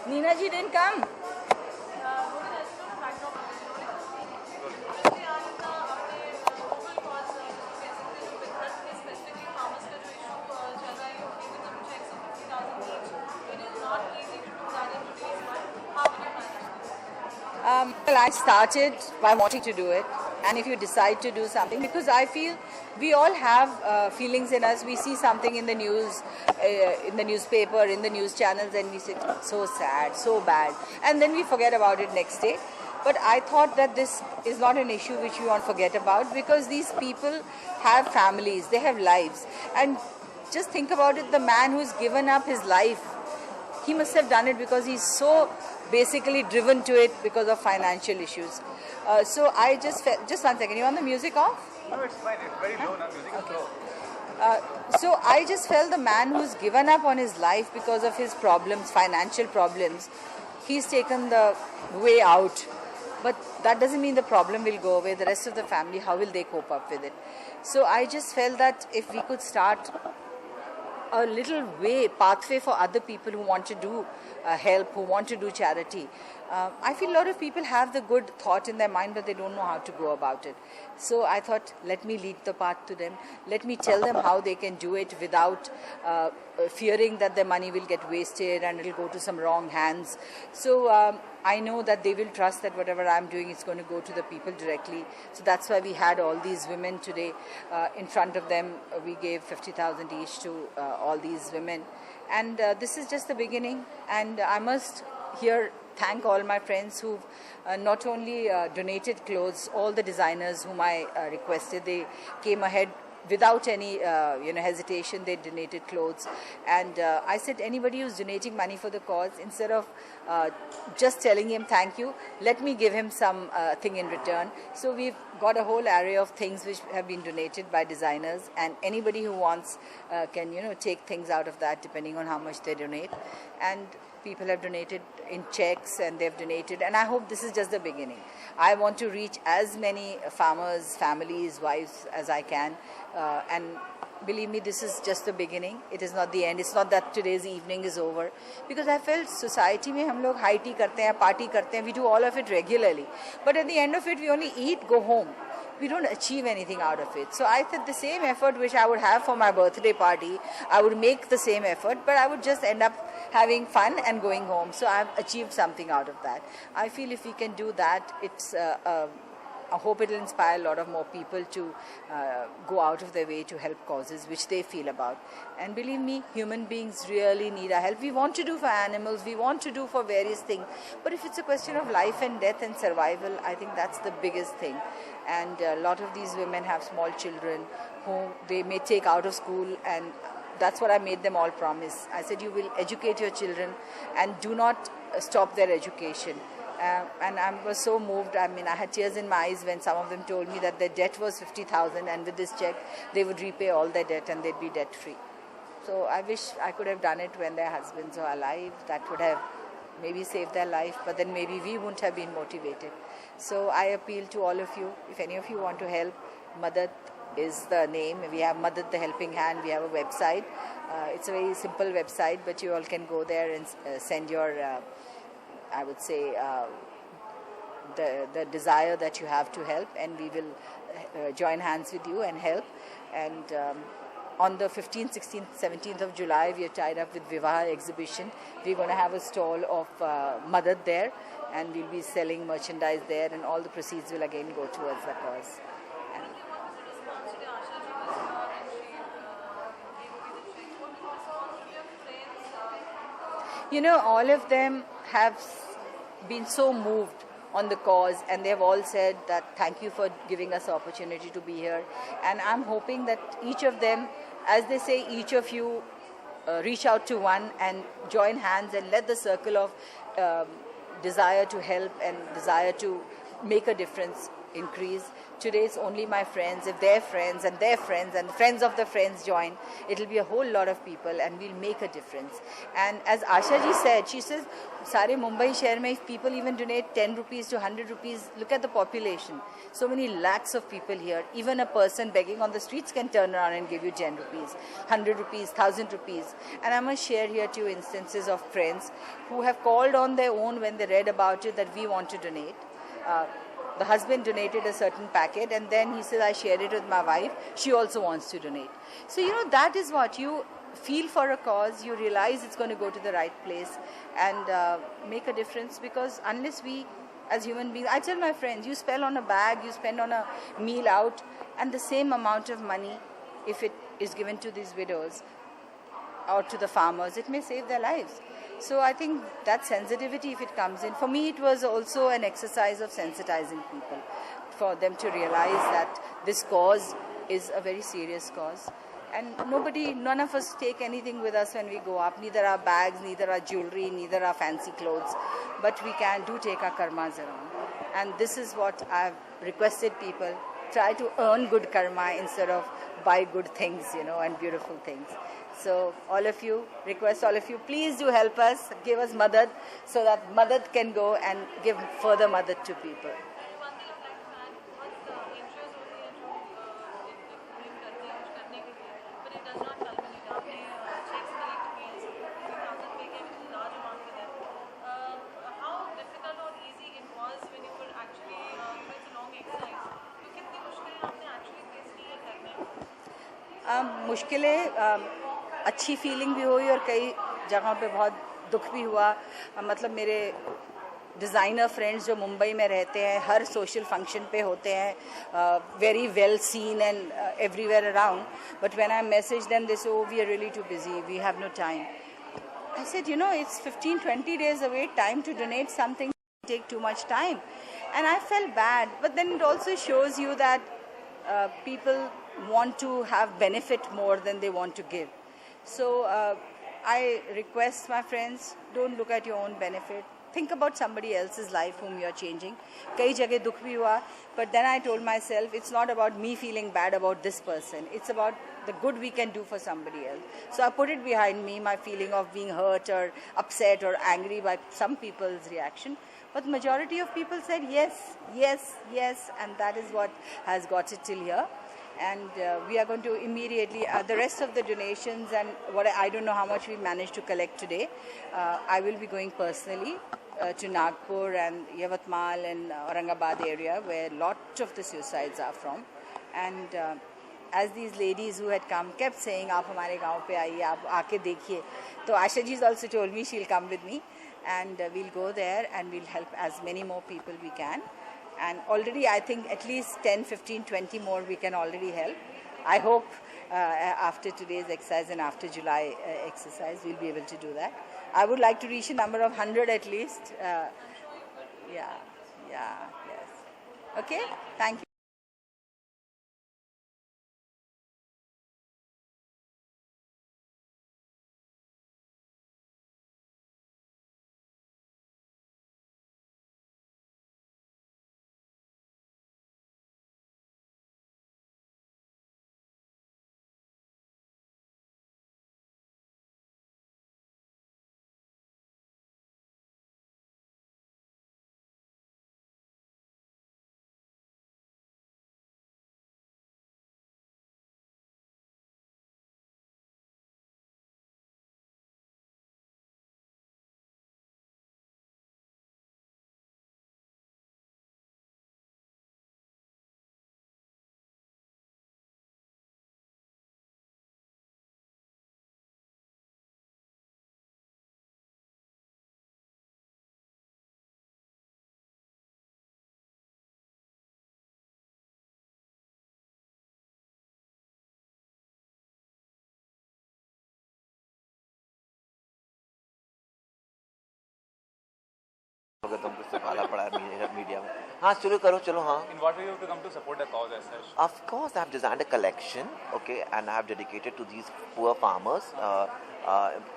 Neena ji didn't come. Well, I started by wanting to do it, and if you decide to do something, because I feel we all have feelings in us. We see something in the news, in the newspaper, in the news channels, and we say, so sad, so bad, and then we forget about it next day. But I thought that this is not an issue which we want to forget about, because these people have families, they have lives, and just think about it, the man who's given up his life, he must have done it because he's so basically driven to it because of financial issues. So I just felt, just one second, you want the music off? No, it's fine, it's very low now, music is low. So I just felt the man who's given up on his life because of his problems, financial problems, he's taken the way out. But that doesn't mean the problem will go away. The rest of the family, how will they cope up with it? So I just felt that if we could start a little pathway for other people who want to do help, who want to do charity. I feel a lot of people have the good thought in their mind, but they don't know how to go about it. So I thought, let me lead the path to them. Let me tell them how they can do it without fearing that their money will get wasted and it will go to some wrong hands. So I know that they will trust that whatever I'm doing is going to go to the people directly. So that's why we had all these women today. In front of them, we gave 50,000 each to all these women. And this is just the beginning. And I must here thank all my friends who've not only donated clothes, all the designers whom I requested, they came ahead without any hesitation. They donated clothes, and I said, anybody who's donating money for the cause, instead of just telling him thank you, let me give him some thing in return. So we've got a whole array of things which have been donated by designers, and anybody who wants can take things out of that depending on how much they donate. And people have donated in checks, and they've donated, and I hope this is just the beginning. I want to reach as many farmers, families, wives as I can, and believe me, this is just the beginning. It is not the end. It's not that today's evening is over, because I felt society mein hum log high tea karte hain, party karte hain, we do all of it regularly, but at the end of it we only eat, go home. We don't achieve anything out of it. So I thought the same effort which I would have for my birthday party, I would make the same effort, but I would just end up having fun and going home. So I've achieved something out of that. I feel if we can do that, it's I hope it will inspire a lot of more people to go out of their way to help causes which they feel about. And believe me, human beings really need our help. We want to do for animals, we want to do for various things, but if it's a question of life and death and survival, I think that's the biggest thing. And a lot of these women have small children who they may take out of school, and that's what I made them all promise. I said, you will educate your children and do not stop their education. And I was so moved. I mean, I had tears in my eyes when some of them told me that their debt was 50,000, and with this check they would repay all their debt and they'd be debt free. So I wish I could have done it when their husbands were alive. That would have maybe saved their life, but then maybe we wouldn't have been motivated. So I appeal to all of you, if any of you want to help, Madad is the name. We have Madad the Helping Hand. We have a website. It's a very simple website, but you all can go there and send your I would say the desire that you have to help, and we will join hands with you and help. And on the 15th, 16th, 17th of July, we are tied up with Vivaha exhibition. We're going to have a stall of Madad there, and we'll be selling merchandise there, and all the proceeds will again go towards the cause. All of them have been so moved on the cause, and they've all said that thank you for giving us the opportunity to be here. And I'm hoping that each of them, as they say, each of you reach out to one and join hands and let the circle of desire to help and desire to make a difference increase. Today it's only my friends. If their friends and their friends and friends of the friends join, it'll be a whole lot of people and we'll make a difference. And as Asha ji said, she says, Sare Mumbai share mein, if people even donate 10 rupees to 100 rupees, look at the population. So many lakhs of people here. Even a person begging on the streets can turn around and give you 10 rupees, 100 rupees, 1,000 rupees. And I must share here 2 instances of friends who have called on their own when they read about it that we want to donate. The husband donated a certain packet and then he said, I shared it with my wife. She also wants to donate. So, that is what you feel for a cause. You realize it's going to go to the right place and make a difference, because unless we as human beings, I tell my friends, you spend on a bag, you spend on a meal out, and the same amount of money, if it is given to these widows or to the farmers, it may save their lives. So I think that sensitivity, if it comes in, for me it was also an exercise of sensitizing people, for them to realize that this cause is a very serious cause. And none of us take anything with us when we go up, neither our bags, neither our jewelry, neither our fancy clothes, but we do take our karmas around. And this is what I've requested people, try to earn good karma instead of buy good things, and beautiful things. So request all of you, please do help us, give us madad, so that madad can go and give further madad to people. मुश्किलें अच्छी feeling भी हुई और कई जगहों पे बहुत दुख भी हुआ. मतलब मेरे डिज़ाइनर फ्रेंड्स जो मुंबई में रहते हैं, हर सोशल फंक्शन पे होते हैं, very well seen and everywhere around, but when I message them they say, we are really too busy, we have no time. I said, it's 15-20 days away, time to donate something, take too much time. And I felt bad, but then it also shows you that people want to have benefit more than they want to give. So I request my friends, don't look at your own benefit. Think about somebody else's life whom you're changing. Kai jagah dukh bhi hua, but then I told myself, it's not about me feeling bad about this person. It's about the good we can do for somebody else. So I put it behind me, my feeling of being hurt or upset or angry by some people's reaction. But the majority of people said yes, yes, yes, and that is what has got it till here. And we are going to immediately, the rest of the donations and I don't know how much we managed to collect today, I will be going personally to Nagpur and Yavatmal and Aurangabad area, where a lot of the suicides are from. And as these ladies who had come kept saying, "Aap hamare gaon pe aiye, aap aake dekhiye." So Asha ji has also told me she'll come with me, and we'll go there and we'll help as many more people we can. And already I think at least 10, 15, 20 more we can already help. I hope after today's exercise and after July exercise we'll be able to do that. I would like to reach a number of 100 at least. Yes. Okay, thank you. तुमको संभाला पड़ा media में. हाँ शुरू करो चलो. हाँ. In what way you have to come to support the cause as such? Of course, I have designed a collection, okay, and I have dedicated to these poor farmers.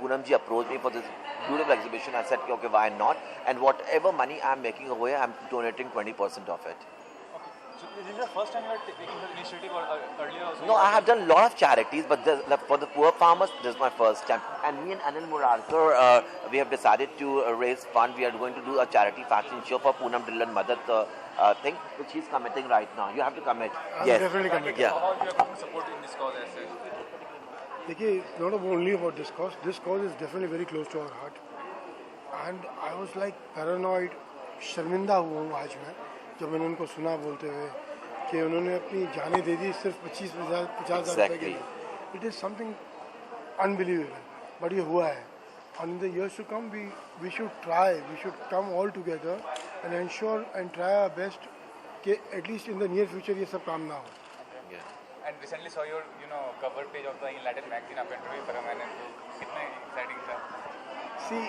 Poonam ji approached me for this beautiful exhibition. I said, okay, why not? And whatever money I'm making over here, I'm donating 20% of it. Okay, So this is the first time you are taking the initiative, or earlier also? No, I have done a lot of charities, but for the poor farmers, this is my first time. And me and Anil Murarkar, we have decided to raise fund. We are going to do a charity fashion show for Poonam Dhillon Madad thing, which he's committing right now. You have to commit. I'm Yes. definitely committed. Yeah. How you are going to support in this cause as such? देखिए, it's not only about this cause. This cause is definitely very close to our heart. And I was like paranoid, शर्मिंदा हुआ हूँ आज मैं जब मैंने उनको सुना बोलते हुए कि उन्होंने अपनी जानें दे दी सिर्फ 50,000 रुपए के लिए. It is something unbelievable. But ये हुआ है. And in the years to come, we should come all together and ensure and try our best कि at least in the near future ये सब काम ना हो. And recently saw your cover page of the Latin magazine. आप interview करा मैंने, तो कितना exciting था. See,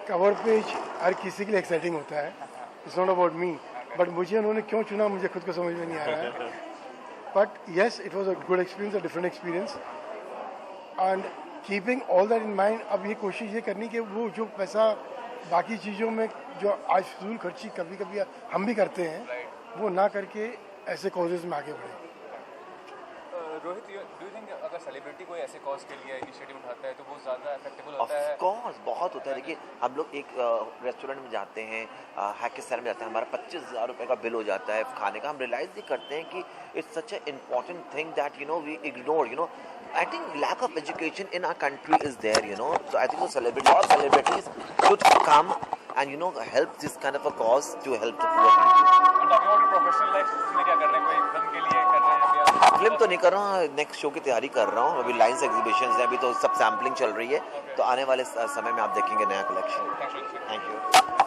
कवर पेज हर किसी के लिए एक्साइटिंग होता है. It's not about me, but मुझे उन्होंने क्यों चुना मुझे खुद को समझ में नहीं आ रहा है. But yes, it was a good experience, a different experience. And keeping all that in mind, अब ये कोशिश ये करनी कि वो जो पैसा बाकी चीज़ों में जो आज फजूल खर्ची कभी कभी हम भी करते हैं, वो ना करके ऐसे कॉजेज में आगे बढ़े. रोहित, डू यू थिंक अगर सेलिब्रिटी कोई ऐसे कॉज के लिए इनिशिएटिव उठाता है तो वो ज़्यादा इफेक्टिव होता है? ऑफ कोर्स बहुत होता है. देखिए, हम लोग एक रेस्टोरेंट में जाते हैं, हैकेस्टर में जाते हैं, हमारा 25,000 रुपये का बिल हो जाता है खाने का. हम रियलाइज नहीं करते हैं कि it's such a important thing that we ignore. I think lack of education in our country is there, So I think all celebrities should come and help this kind of a cause to help the poor people. And talking about your professional life, इसमें क्या कर रहे हैं? कोई film के लिए कर रहे हैं या फिल्म तो नहीं कर रहा हूँ, नेक्स्ट शो की तैयारी कर रहा हूँ. अभी लाइन्स एग्जीबिशन है, अभी तो सब सैम्पलिंग चल रही है. तो आने वाले समय में आप देखेंगे नया collection. Thanks, Rohit. Thank you.